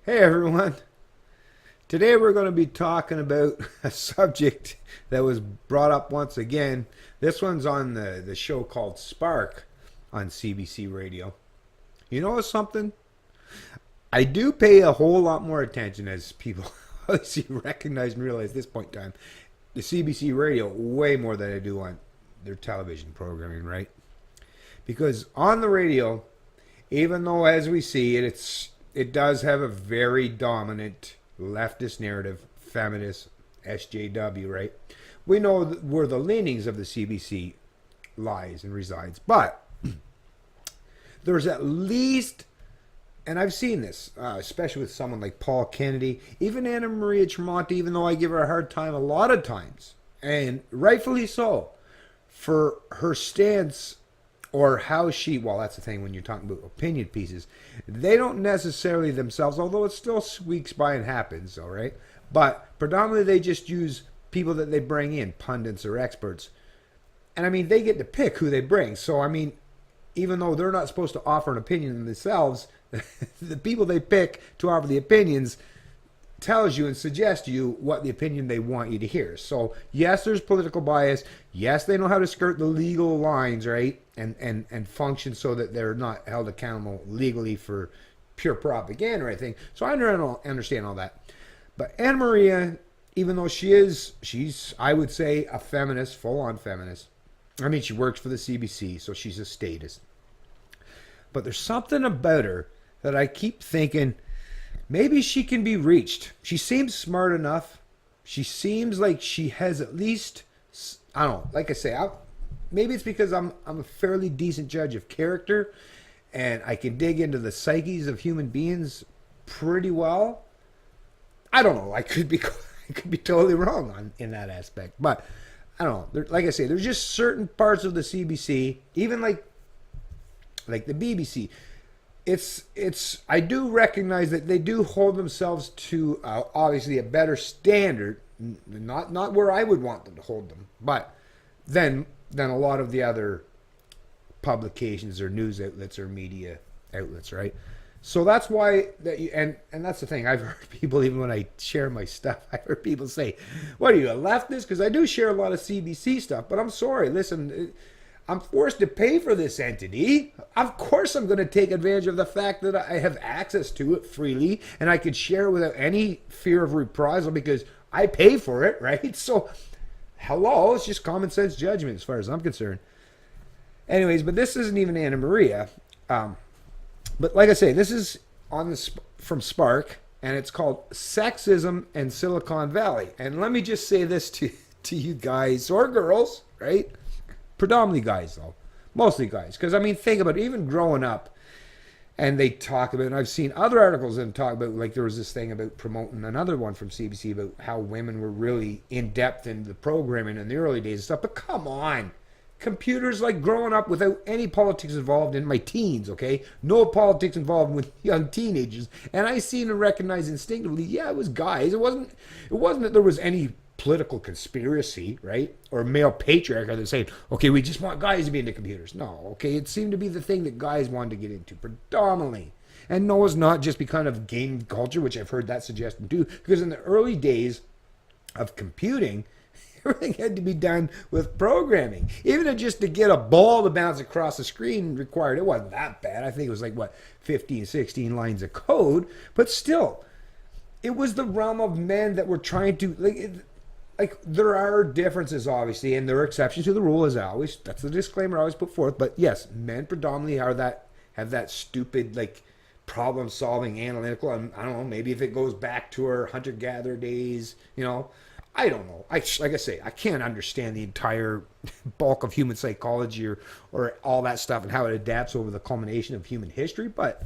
Hey everyone. Today we're going to be talking about a subject that was brought up once again. This one's on the show called Spark on CBC Radio. You know something? I do pay a whole lot more attention, as people obviously recognize and realize at this point in time, to CBC Radio way more than I do on their television programming, right? Because on the radio, even though as we see it does have a very dominant leftist narrative, feminist, SJW, right? We know where the leanings of the CBC lies and resides. But there's at least, and I've seen this, especially with someone like Paul Kennedy, even Anna Maria Tremonti, even though I give her a hard time a lot of times, and rightfully so, for her stance or how she, well, that's the thing when you're talking about opinion pieces, they don't necessarily themselves, although it still squeaks by and happens, all right? But predominantly they just use people that they bring in, pundits or experts. And I mean, they get to pick who they bring. So, I mean, even though they're not supposed to offer an opinion themselves, the people they pick to offer the opinions tells you and suggests to you what the opinion they want you to hear. So, yes, there's political bias. Yes, they know how to skirt the legal lines, right? And function so that they're not held accountable legally for pure propaganda or anything. So I understand all that. But Anna Maria, even though she's, I would say, a feminist, full-on feminist. I mean, she works for the CBC, so she's a statist. But there's something about her that I keep thinking, maybe she can be reached. She seems smart enough. She seems like she has at least, I don't know, like I say, maybe it's because I'm a fairly decent judge of character and I can dig into the psyches of human beings pretty well. I don't know. I could be totally wrong in that aspect. But I don't know. Like I say, there's just certain parts of the CBC, even like the BBC. I do recognize that they do hold themselves to obviously a better standard, not where I would want them to hold them, but then a lot of the other publications or news outlets or media outlets, right? So that's why and that's the thing. I've heard people, even when I share my stuff, I've heard people say, "What are you, a leftist?" Because I do share a lot of CBC stuff, but I'm sorry. Listen, I'm forced to pay for this entity. Of course I'm going to take advantage of the fact that I have access to it freely and I can share it without any fear of reprisal because I pay for it, right? So, hello, it's just common sense judgment as far as I'm concerned. Anyways, but this isn't even Anna Maria. But like I say, this is from Spark, and it's called Sexism and Silicon Valley. And let me just say this to you guys or girls, right? Predominantly guys, though. Mostly guys. Because, I mean, think about it. Even growing up, and they talk about, and I've seen other articles that talk about, like there was this thing about promoting another one from CBC about how women were really in-depth in the programming in the early days and stuff. But come on. Computers, like growing up without any politics involved in my teens, okay? No politics involved with young teenagers. And I seen and recognized instinctively, yeah, it was guys. It wasn't that there was any political conspiracy, right? Or male patriarchy that saying, okay, we just want guys to be into computers. No, okay, it seemed to be the thing that guys wanted to get into predominantly. And no, it's not just because of game culture, which I've heard that suggestion too, because in the early days of computing, everything had to be done with programming. Even just to get a ball to bounce across the screen required, it wasn't that bad. I think it was like, 15, 16 lines of code. But still, it was the realm of men that were trying to, like there are differences, obviously, and there are exceptions to the rule, as always. That's the disclaimer I always put forth. But yes, men predominantly have that stupid, like, problem-solving, analytical. I don't know, maybe if it goes back to our hunter-gatherer days, I don't know. Like I say, I can't understand the entire bulk of human psychology or all that stuff and how it adapts over the culmination of human history, but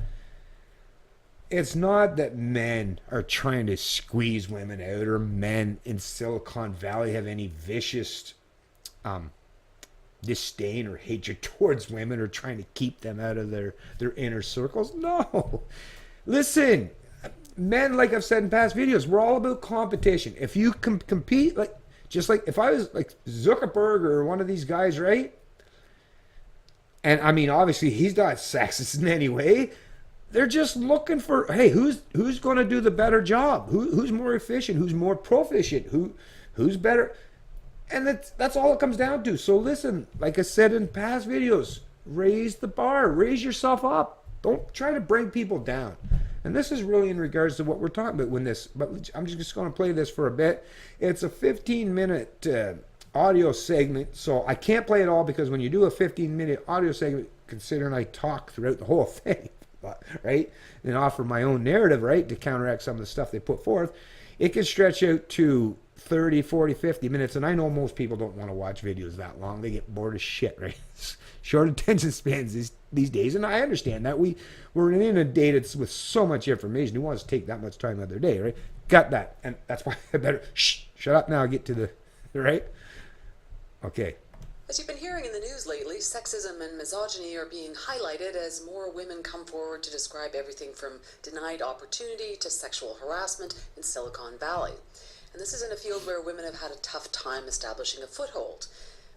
it's not that men are trying to squeeze women out or men in Silicon Valley have any vicious disdain or hatred towards women or trying to keep them out of their inner circles. No. Listen, men, like I've said in past videos, we're all about competition. If you compete, just like if I was like Zuckerberg or one of these guys, right? And I mean, obviously he's not sexist in any way. they're just looking for, hey, who's going to do the better job? Who's more efficient? Who's more proficient? Who's better? And that's all it comes down to. So listen, like I said in past videos, raise the bar, raise yourself up. Don't try to bring people down. And this is really in regards to what we're talking about when this, but I'm just going to play this for a bit. It's a 15-minute audio segment, so I can't play it all because when you do a 15-minute audio segment, considering I talk throughout the whole thing, right, and offer my own narrative, right, to counteract some of the stuff they put forth, it can stretch out to 30, 40, 50 minutes, and I know most people don't want to watch videos that long. They get bored as shit, right? Short attention spans these days, and I understand that. We're inundated with so much information. Who wants to take that much time out of their day, right? Got that, and that's why I better shut up now, get to the, right? Okay. As you've been hearing in the news lately, sexism and misogyny are being highlighted as more women come forward to describe everything from denied opportunity to sexual harassment in Silicon Valley. And this is in a field where women have had a tough time establishing a foothold.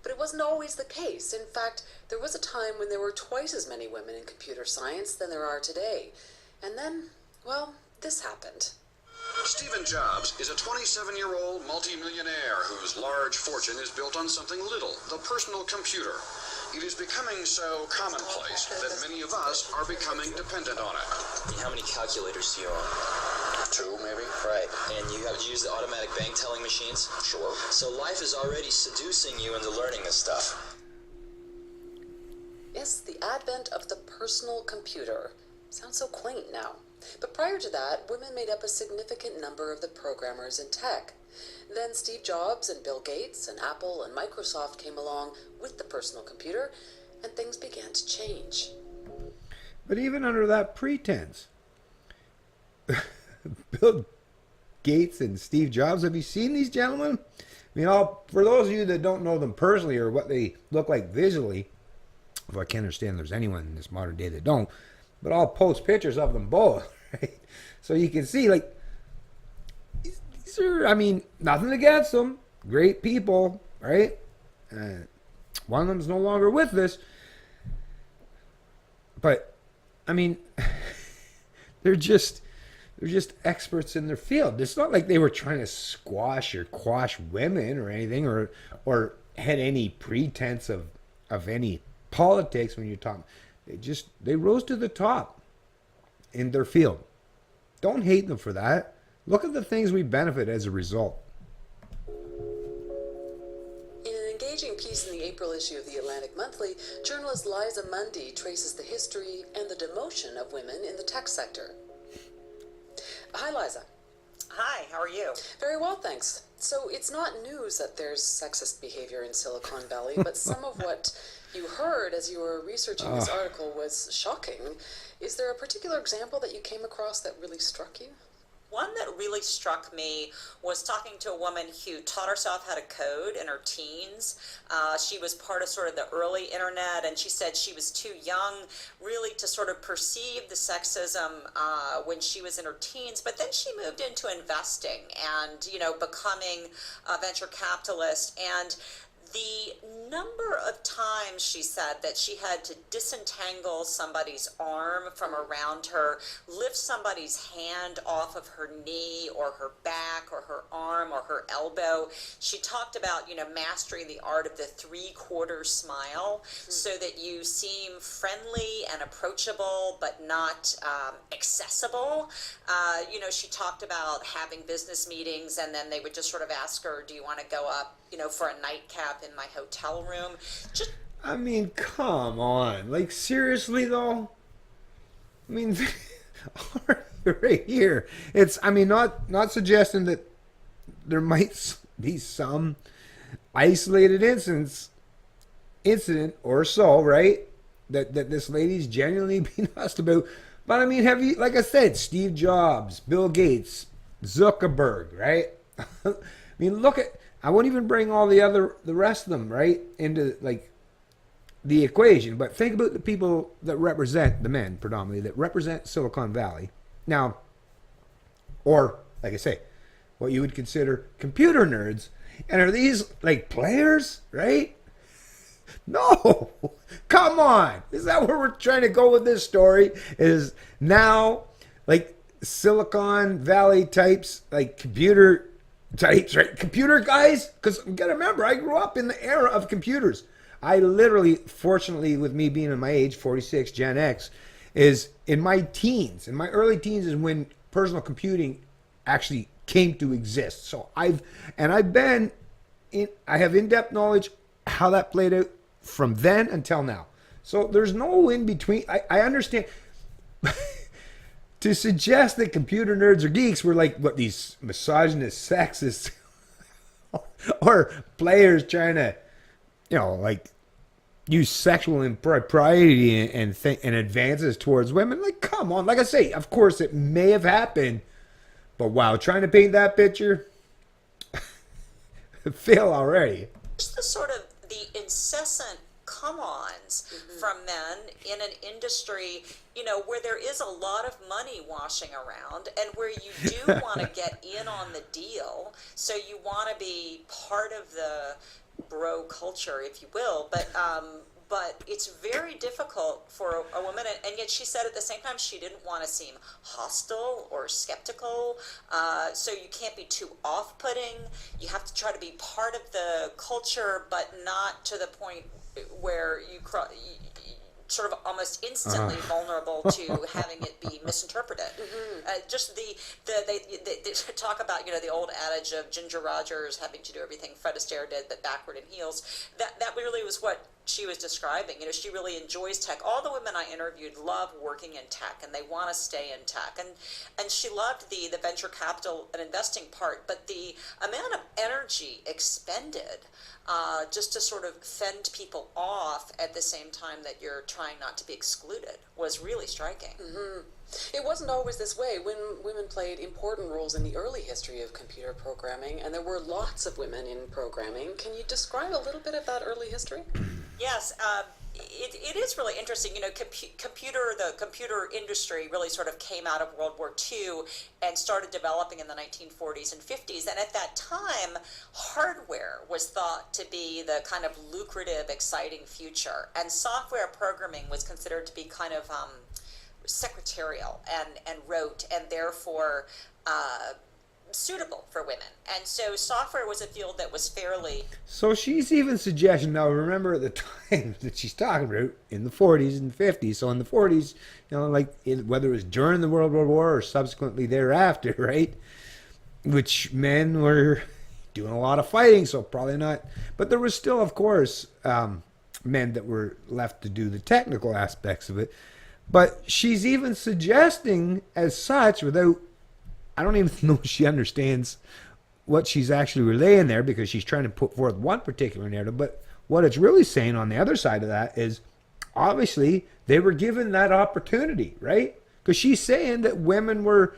But it wasn't always the case. In fact, there was a time when there were twice as many women in computer science than there are today. And then, well, this happened. Stephen Jobs is a 27-year-old multimillionaire whose large fortune is built on something little, the personal computer. It is becoming so commonplace that many of us are becoming dependent on it. How many calculators do you own? 2, maybe? Right. And you have to use the automatic bank telling machines? Sure. So life is already seducing you into learning this stuff. Yes, the advent of the personal computer. Sounds so quaint now. But prior to that, women made up a significant number of the programmers in tech. Then Steve Jobs and Bill Gates and Apple and Microsoft came along with the personal computer, and things began to change. But even under that pretense, Bill Gates and Steve Jobs, have you seen these gentlemen? I mean, for those of you that don't know them personally or what they look like visually, if I can't understand there's anyone in this modern day that don't, but I'll post pictures of them both, right? So you can see, like, these are, I mean, nothing against them. Great people, right? One of them's no longer with us. But, I mean, they're just experts in their field. It's not like they were trying to squash or quash women or anything, or had any pretense of any politics when you're talking. They rose to the top in their field. Don't hate them for that. Look at the things we benefit as a result. In an engaging piece in the April issue of the Atlantic Monthly, journalist Liza Mundy traces the history and the demotion of women in the tech sector. Hi, Liza. Hi, how are you? Very well, thanks. So it's not news that there's sexist behavior in Silicon Valley, but some of what you heard as you were researching this article was shocking. Is there a particular example that you came across that really struck you? One that really struck me was talking to a woman who taught herself how to code in her teens. She was part of sort of the early internet, and she said she was too young really to sort of perceive the sexism when she was in her teens. But then she moved into investing and, you know, becoming a venture capitalist. And the number of times she said that she had to disentangle somebody's arm from around her, lift somebody's hand off of her knee or her back or her arm or her elbow. She talked about, you know, mastering the art of the three-quarter smile so that you seem friendly and approachable but not accessible. You know, she talked about having business meetings and then they would just sort of ask her, do you want to go up, you know, for a nightcap in my hotel room? Just, I mean, come on. Like, seriously, though? I mean, right here. It's, I mean, not suggesting that there might be some isolated incident or so, right? That this lady's genuinely being asked about. But, I mean, have you, like I said, Steve Jobs, Bill Gates, Zuckerberg, right? I mean, look at, I won't even bring all the rest of them, right, into, like, the equation. But think about the people that represent, the men predominantly, that represent Silicon Valley. Now, or, like I say, what you would consider computer nerds. And are these, like, players, right? No, come on. Is that where we're trying to go with this story? Is now like Silicon Valley types, like computer types, right? Computer guys? Because you got to remember, I grew up in the era of computers. I literally, fortunately, with me being in my age, 46, Gen X, is in my teens, in my early teens, is when personal computing actually came to exist. So I have in-depth knowledge how that played out from then until now. So there's no in between. I understand. To suggest that computer nerds or geeks were like what these misogynist, sexist, or players trying to, like use sexual impropriety and advances towards women. Like, come on. Like I say, of course it may have happened, but wow, trying to paint that picture, fail already. Just the sort of the incessant come-ons from men in an industry, where there is a lot of money washing around and where you do want to get in on the deal. So you want to be part of the bro culture, if you will, but it's very difficult for a woman, and yet she said at the same time she didn't want to seem hostile or skeptical, so you can't be too off-putting. You have to try to be part of the culture, but not to the point where you sort of almost instantly vulnerable to having it be misinterpreted. Just they talk about the old adage of Ginger Rogers having to do everything Fred Astaire did, but backward in heels. That really was what she was describing. She really enjoys tech. All the women I interviewed love working in tech, and they want to stay in tech. And she loved the venture capital and investing part, but the amount of energy expended just to sort of fend people off at the same time that you're trying not to be excluded was really striking. It wasn't always this way. Women played important roles in the early history of computer programming, and there were lots of women in programming. Can you describe a little bit of that early history? Yes, it is really interesting. The computer industry really sort of came out of World War II and started developing in the 1940s and 50s. And at that time, hardware was thought to be the kind of lucrative, exciting future. And software programming was considered to be kind of secretarial and rote, and therefore suitable for women. And so software was a field that was fairly... So she's even suggesting, now remember at the time that she's talking about, in the 40s and 50s, so in the 40s, whether it was during the World War or subsequently thereafter, right, which men were doing a lot of fighting, so probably not, but there was still, of course, men that were left to do the technical aspects of it. But she's even suggesting as such, without, I don't even know if she understands what she's actually relaying there, because she's trying to put forth one particular narrative, but what it's really saying on the other side of that is obviously they were given that opportunity, right? Because she's saying that women were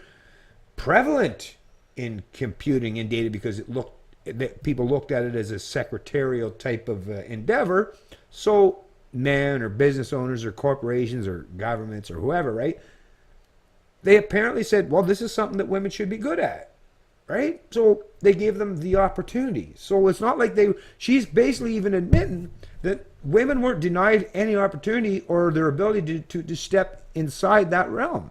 prevalent in computing and data because that people looked at it as a secretarial type of endeavor. So men or business owners or corporations or governments or whoever, right? They apparently said, well, this is something that women should be good at, right? So they gave them the opportunity. So it's not like she's basically even admitting that women weren't denied any opportunity or their ability to step inside that realm.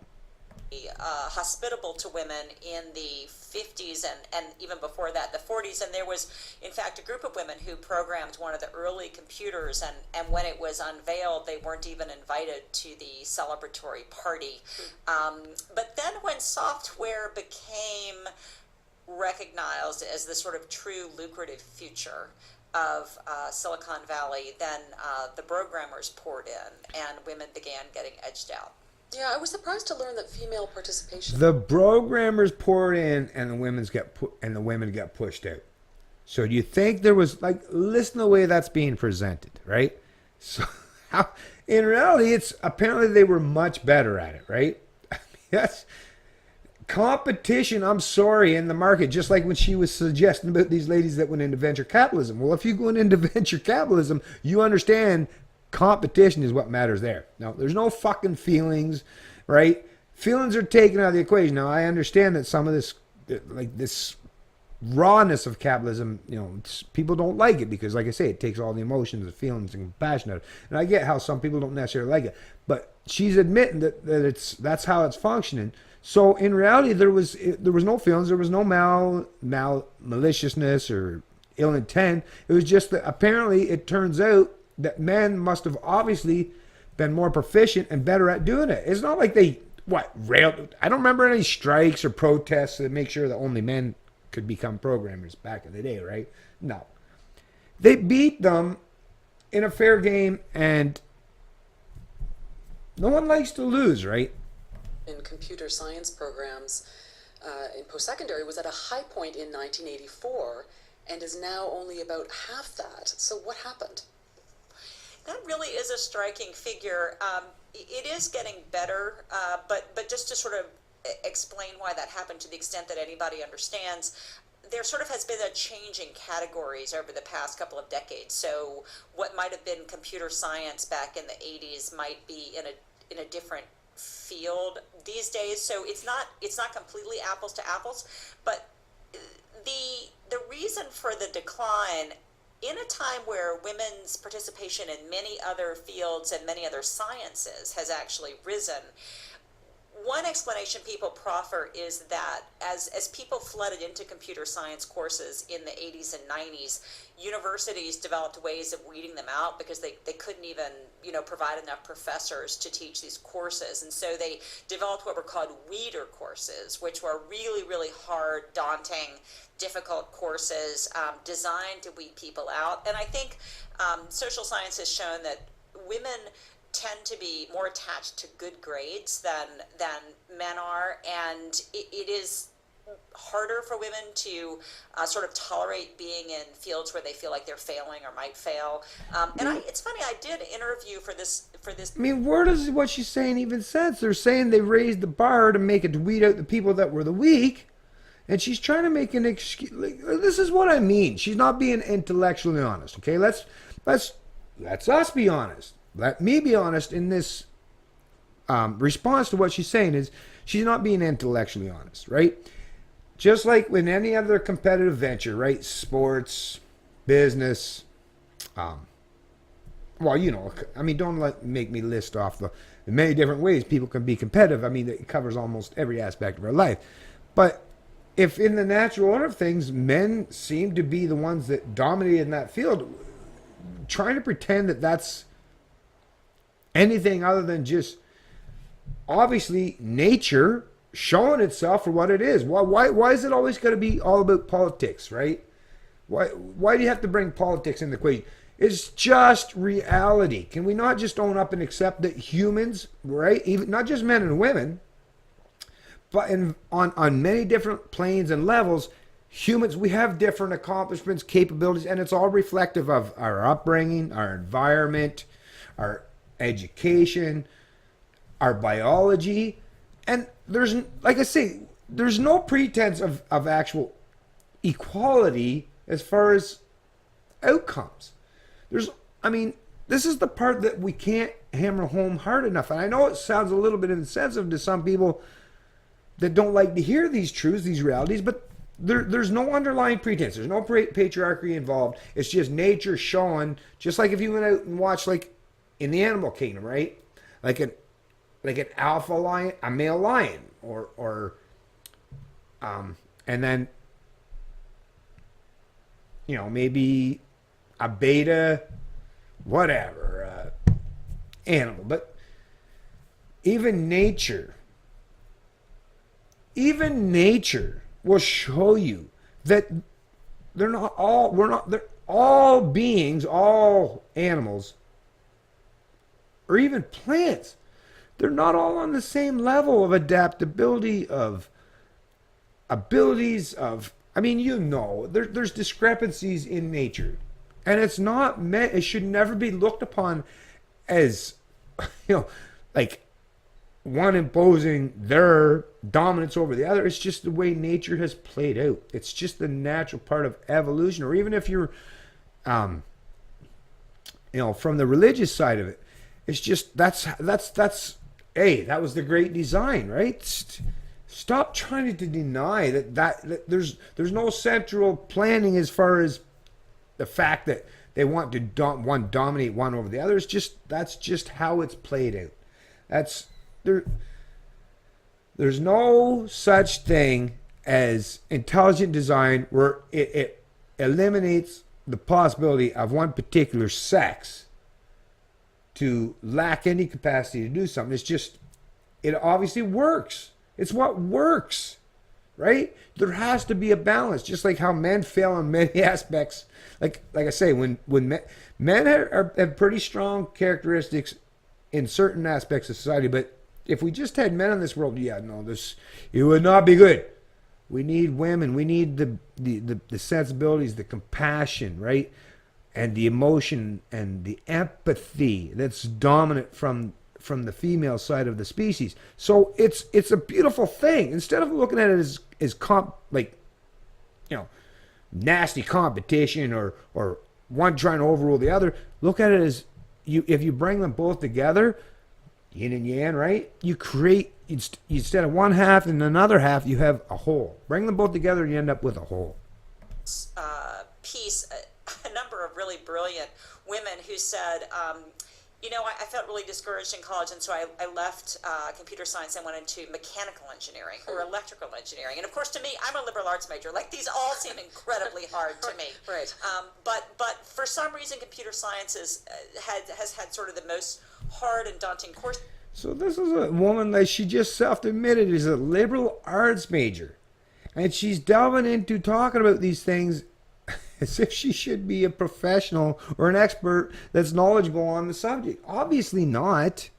Hospitable to women in the 50s and even before that, the 40s. And there was, in fact, a group of women who programmed one of the early computers. And when it was unveiled, they weren't even invited to the celebratory party. But then when software became recognized as the sort of true lucrative future of Silicon Valley, then the programmers poured in and women began getting edged out. Yeah, I was surprised to learn that female participation... The programmers poured in and the women got pushed out. So do you think there was, listen to the way that's being presented, right? So in reality, it's apparently they were much better at it, right? That's competition, I'm sorry, in the market, just like when she was suggesting about these ladies that went into venture capitalism. Well, if you go into venture capitalism, you understand competition is what matters there. Now, there's no fucking feelings, right? Feelings are taken out of the equation. Now, I understand that some of this rawness of capitalism, people don't like it because, like I say, it takes all the emotions and feelings and compassion out of it. And I get how some people don't necessarily like it, but she's admitting that that's how it's functioning. So in reality, there was no feelings, there was no maliciousness or ill intent. It was just that apparently it turns out that men must have obviously been more proficient and better at doing it. It's not like they railed. I don't remember any strikes or protests to make sure that only men could become programmers back in the day, right? No. They beat them in a fair game, and no one likes to lose, right? In computer science programs in post-secondary was at a high point in 1984 and is now only about half that. So what happened? That really is a striking figure. It is getting better, but just to sort of explain why that happened to the extent that anybody understands, there sort of has been a change in categories over the past couple of decades. So what might have been computer science back in the 80s might be in a different field these days. So it's not completely apples to apples, but the reason for the decline in a time where women's participation in many other fields and many other sciences has actually risen, one explanation people proffer is that as people flooded into computer science courses in the 80s and 90s, universities developed ways of weeding them out because they couldn't even provide enough professors to teach these courses. And so they developed what were called weeder courses, which were really, really hard, daunting, difficult courses designed to weed people out. And I think social science has shown that women tend to be more attached to good grades than men are, and it is harder for women to sort of tolerate being in fields where they feel like they're failing or might fail. It's funny, I did interview for this. I mean, where does what she's saying even sense? They're saying they raised the bar to make it to weed out the people that were the weak, and she's trying to make an excuse. This is what I mean. She's not being intellectually honest. Okay, let's us be honest. Let me be honest in this response to what she's saying is she's not being intellectually honest, right? Just like with any other competitive venture, right? Sports, business, don't make me list off the many different ways people can be competitive. I mean, it covers almost every aspect of our life. But if in the natural order of things, men seem to be the ones that dominated in that field, trying to pretend that that's anything other than just obviously nature showing itself for what it is. Why is it always going to be all about politics, right? Why do you have to bring politics in the equation? It's just reality. Can we not just own up and accept that humans, right, even not just men and women, but on many different planes and levels, humans, we have different accomplishments, capabilities, and it's all reflective of our upbringing, our environment, our education, our biology. And there's, like I say, there's no pretense of actual equality as far as outcomes. This is the part that we can't hammer home hard enough. And I know it sounds a little bit insensitive to some people that don't like to hear these truths, these realities, but there's no underlying pretense. There's no patriarchy involved. It's just nature showing, just like if you went out and watched, like, in the animal kingdom, right? Like an alpha lion, a male lion, or and then maybe a beta, whatever, animal. But even nature will show you that they're all beings, all animals, or even plants, they're not all on the same level of adaptability, of abilities, of, there's discrepancies in nature. And it's not meant, it should never be looked upon as, like one imposing their dominance over the other. It's just the way nature has played out. It's just the natural part of evolution. Or even if you're, from the religious side of it, it's just, that's hey, that was the great design, right? Stop trying to deny that there's no central planning as far as the fact that they want to dominate one over the other. That's just how it's played out. That's there. There's no such thing as intelligent design where it eliminates the possibility of one particular sex to lack any capacity to do something. It obviously works. It's what works, right? There has to be a balance, just like how men fail in many aspects. Like I say, when men have pretty strong characteristics in certain aspects of society, but if we just had men in this world, it would not be good. We need women. We need the sensibilities, the compassion, right? And the emotion and the empathy that's dominant from the female side of the species. So it's a beautiful thing. Instead of looking at it as nasty competition or one trying to overrule the other, look at it as if you bring them both together, yin and yang, right? You create, instead of one half and another half, you have a whole. Bring them both together and you end up with a whole. Piece, a number of really brilliant women who said, I felt really discouraged in college, and so I left computer science and went into mechanical engineering or electrical engineering. And of course, to me, I'm a liberal arts major. Like, these all seem incredibly hard to me. Right. But for some reason, computer science has had sort of the most hard and daunting course. So this is a woman that she just self-admitted is a liberal arts major. And she's delving into talking about these things as if she should be a professional or an expert that's knowledgeable on the subject. Obviously not.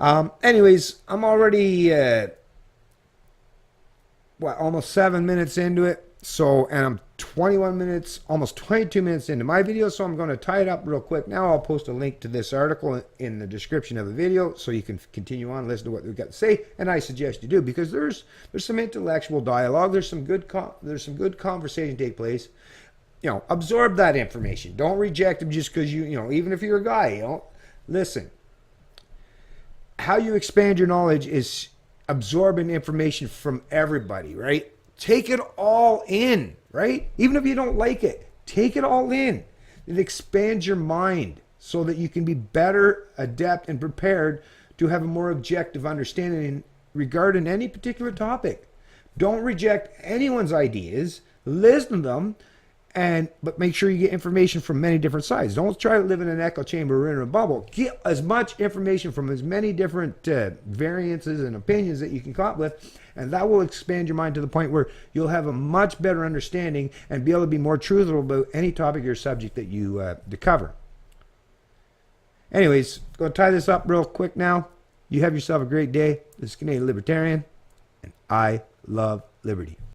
Anyways, I'm already almost 7 minutes into it. And I'm 21 minutes, almost 22 minutes into my video, so I'm going to tie it up real quick. Now I'll post a link to this article in the description of the video so you can continue on, listen to what we've got to say, and I suggest you do, because there's some intellectual dialogue, there's some good conversation take place. Absorb that information. Don't reject them just because even if you're a guy, listen. How you expand your knowledge is absorbing information from everybody, right? Take it all in, right? Even if you don't like it, take it all in. It expands your mind so that you can be better, adept, and prepared to have a more objective understanding regarding any particular topic. Don't reject anyone's ideas. Listen to them, but make sure you get information from many different sides. Don't try to live in an echo chamber or in a bubble. Get as much information from as many different variances and opinions that you can come up with, and that will expand your mind to the point where you'll have a much better understanding and be able to be more truthful about any topic or subject that you cover. Anyways, go tie this up real quick now. You have yourself a great day. This is Canadian Libertarian, and I love liberty.